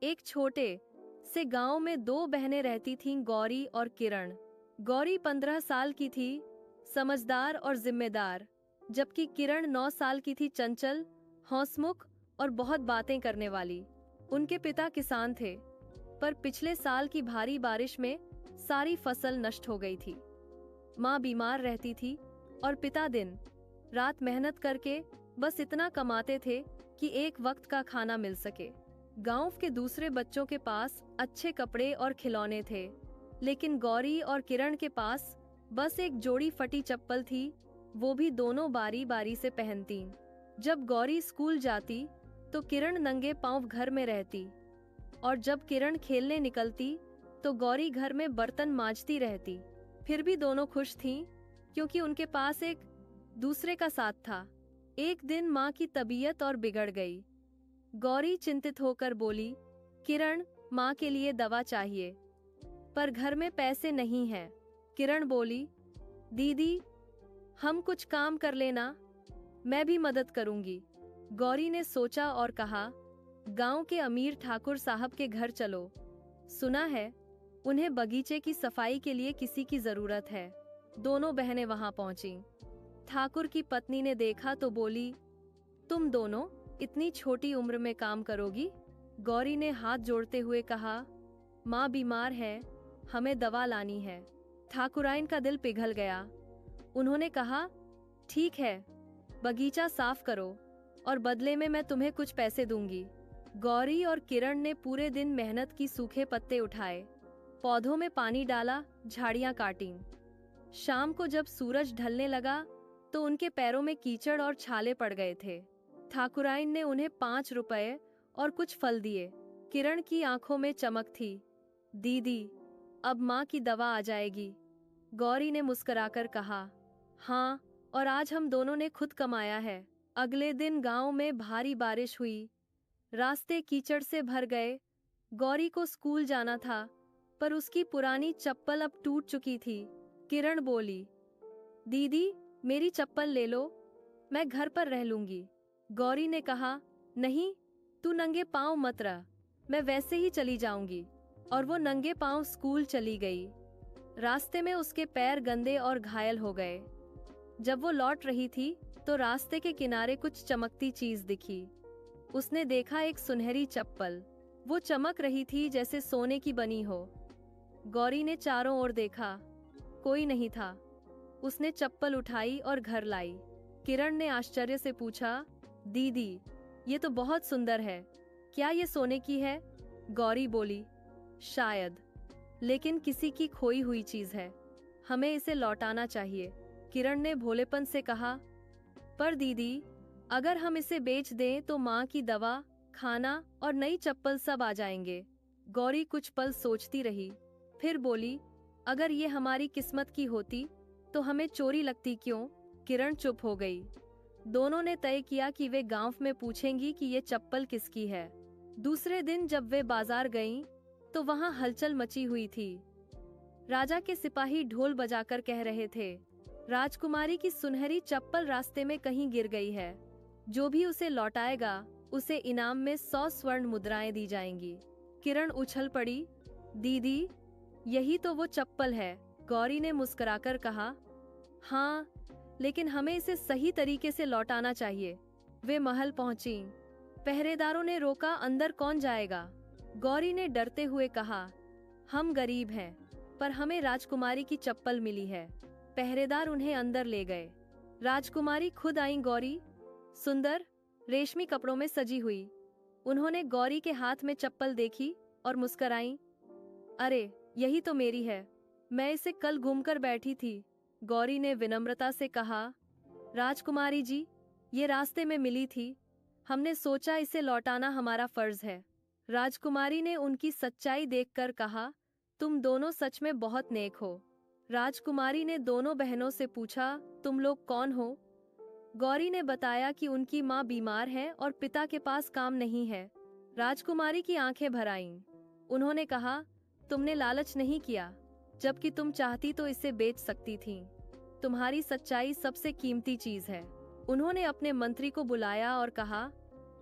एक छोटे से गांव में दो बहनें रहती थीं, गौरी और किरण। गौरी 15 साल की थी, समझदार और जिम्मेदार, जबकि किरण 9 साल की थी, चंचल, हंसमुख और बहुत बातें करने वाली। उनके पिता किसान थे, पर पिछले साल की भारी बारिश में सारी फसल नष्ट हो गई थी। माँ बीमार रहती थी और पिता दिन रात मेहनत करके बस इतना कमाते थे कि एक वक्त का खाना मिल सके। गांव के दूसरे बच्चों के पास अच्छे कपड़े और खिलौने थे, लेकिन गौरी और किरण के पास बस एक जोड़ी फटी चप्पल थी, वो भी दोनों बारी बारी से पहनती। जब गौरी स्कूल जाती तो किरण नंगे पांव घर में रहती, और जब किरण खेलने निकलती तो गौरी घर में बर्तन मांजती रहती। फिर भी दोनों खुश थीं, क्योंकि उनके पास एक दूसरे का साथ था। एक दिन माँ की तबीयत और बिगड़ गई। गौरी चिंतित होकर बोली, किरण, माँ के लिए दवा चाहिए, पर घर में पैसे नहीं हैं। किरण बोली, दीदी, हम कुछ काम कर लेना, मैं भी मदद करूंगी। गौरी ने सोचा और कहा, गांव के अमीर ठाकुर साहब के घर चलो, सुना है उन्हें बगीचे की सफाई के लिए किसी की जरूरत है। दोनों बहनें वहां पहुंची। ठाकुर की पत्नी ने देखा तो बोली, तुम दोनों इतनी छोटी उम्र में काम करोगी? गौरी ने हाथ जोड़ते हुए कहा, माँ बीमार है, हमें दवा लानी है। ठाकुराइन का दिल पिघल गया। उन्होंने कहा, ठीक है, बगीचा साफ करो और बदले में मैं तुम्हें कुछ पैसे दूंगी। गौरी और किरण ने पूरे दिन मेहनत की, सूखे पत्ते उठाए, पौधों में पानी डाला, झाड़ियां काटी। शाम को जब सूरज ढलने लगा तो उनके पैरों में कीचड़ और छाले पड़ गए थे। ठाकुराइन ने उन्हें 5 रुपए और कुछ फल दिए। किरण की आंखों में चमक थी। दीदी, अब माँ की दवा आ जाएगी। गौरी ने मुस्कुराकर कहा, हाँ, और आज हम दोनों ने खुद कमाया है। अगले दिन गांव में भारी बारिश हुई, रास्ते कीचड़ से भर गए। गौरी को स्कूल जाना था, पर उसकी पुरानी चप्पल अब टूट चुकी थी। किरण बोली, दीदी, मेरी चप्पल ले लो, मैं घर पर रह लूंगी। गौरी ने कहा, नहीं, तू नंगे पांव मत रह, मैं वैसे ही चली जाऊंगी। और वो नंगे पांव स्कूल चली गई। रास्ते में उसके पैर गंदे और घायल हो गए। जब वो लौट रही थी तो रास्ते के किनारे कुछ चमकती चीज दिखी। उसने देखा एक सुनहरी चप्पल। वो चमक रही थी जैसे सोने की बनी हो। गौरी ने चारों ओर देखा, कोई नहीं था। उसने चप्पल उठाई और घर लाई। किरण ने आश्चर्य से पूछा, दीदी, ये तो बहुत सुंदर है, क्या ये सोने की है? गौरी बोली, शायद, लेकिन किसी की खोई हुई चीज है, हमें इसे लौटाना चाहिए। किरण ने भोलेपन से कहा, पर दीदी, अगर हम इसे बेच दें तो माँ की दवा, खाना और नई चप्पल सब आ जाएंगे। गौरी कुछ पल सोचती रही, फिर बोली, अगर ये हमारी किस्मत की होती तो हमें चोरी लगती क्यों? किरण चुप हो गई। दोनों ने तय किया कि वे गांव में पूछेंगी कि ये चप्पल किसकी है। दूसरे दिन जब वे बाजार गईं, तो वहां हलचल मची हुई थी। राजा के सिपाही ढोल बजाकर कह रहे थे, राजकुमारी की सुनहरी चप्पल रास्ते में कहीं गिर गई है, जो भी उसे लौटाएगा उसे इनाम में 100 स्वर्ण मुद्राएं दी जाएंगी। किरण उछल पड़ी, दीदी, यही तो वो चप्पल है। गौरी ने मुस्कुराकर कहा, हाँ, लेकिन हमें इसे सही तरीके से लौटाना चाहिए। वे महल पहुंची। पहरेदारों ने रोका, अंदर कौन जाएगा? गौरी ने डरते हुए कहा, हम गरीब हैं, पर हमें राजकुमारी की चप्पल मिली है। पहरेदार उन्हें अंदर ले गए। राजकुमारी खुद आई। गौरी सुंदर रेशमी कपड़ों में सजी हुई। उन्होंने गौरी के हाथ में चप्पल देखी और मुस्कुराई, अरे, यही तो मेरी है, मैं इसे कल घूमकर बैठी थी। गौरी ने विनम्रता से कहा, राजकुमारी जी, ये रास्ते में मिली थी, हमने सोचा इसे लौटाना हमारा फर्ज है। राजकुमारी ने उनकी सच्चाई देखकर कहा, तुम दोनों सच में बहुत नेक हो। राजकुमारी ने दोनों बहनों से पूछा, तुम लोग कौन हो? गौरी ने बताया कि उनकी माँ बीमार है और पिता के पास काम नहीं है। राजकुमारी की आंखें भर आईं। उन्होंने कहा, तुमने लालच नहीं किया, जबकि तुम चाहती तो इसे बेच सकती थी। तुम्हारी सच्चाई सबसे कीमती चीज है। उन्होंने अपने मंत्री को बुलाया और कहा,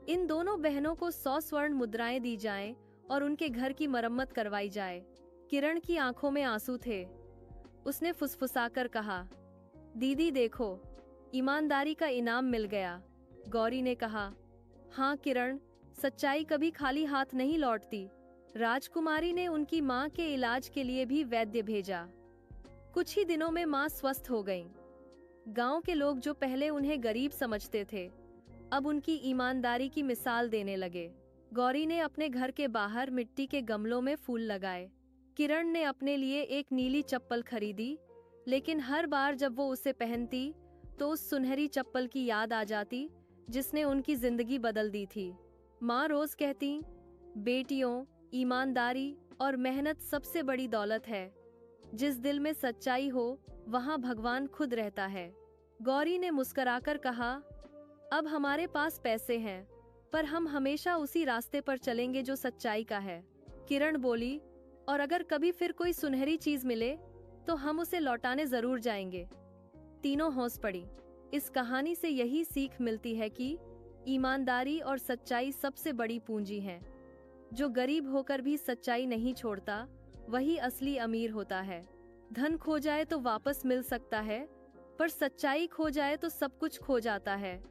इन दोनों बहनों को 100 स्वर्ण मुद्राएं दी जाएं और उनके घर की मरम्मत करवाई जाए। किरण की आंखों में आंसू थे। उसने फुसफुसाकर कहा, दीदी देखो, ईमानदारी का इनाम मिल गया। गौरी ने कहा, हाँ किरण, सच्चाई कभी खाली हाथ नहीं लौटती। राजकुमारी ने उनकी माँ के इलाज के लिए भी वैद्य भेजा। कुछ ही दिनों में माँ स्वस्थ हो गईं। गांव के लोग जो पहले उन्हें गरीब समझते थे, अब उनकी ईमानदारी की मिसाल देने लगे। गौरी ने अपने घर के बाहर मिट्टी के गमलों में फूल लगाए। किरण ने अपने लिए एक नीली चप्पल खरीदी, लेकिन हर बार जब वो उसे पहनती तो उस सुनहरी चप्पल की याद आ जाती जिसने उनकी जिंदगी बदल दी थी। माँ रोज कहती, बेटियों, ईमानदारी और मेहनत सबसे बड़ी दौलत है। जिस दिल में सच्चाई हो वहाँ भगवान खुद रहता है। गौरी ने मुस्कुराकर कहा, अब हमारे पास पैसे हैं, पर हम हमेशा उसी रास्ते पर चलेंगे जो सच्चाई का है। किरण बोली, और अगर कभी फिर कोई सुनहरी चीज मिले तो हम उसे लौटाने जरूर जाएंगे। तीनों हौस पड़ी। इस कहानी से यही सीख मिलती है कि ईमानदारी और सच्चाई सबसे बड़ी पूंजी है। जो गरीब होकर भी सच्चाई नहीं छोड़ता, वही असली अमीर होता है। धन खो जाए तो वापस मिल सकता है, पर सच्चाई खो जाए तो सब कुछ खो जाता है।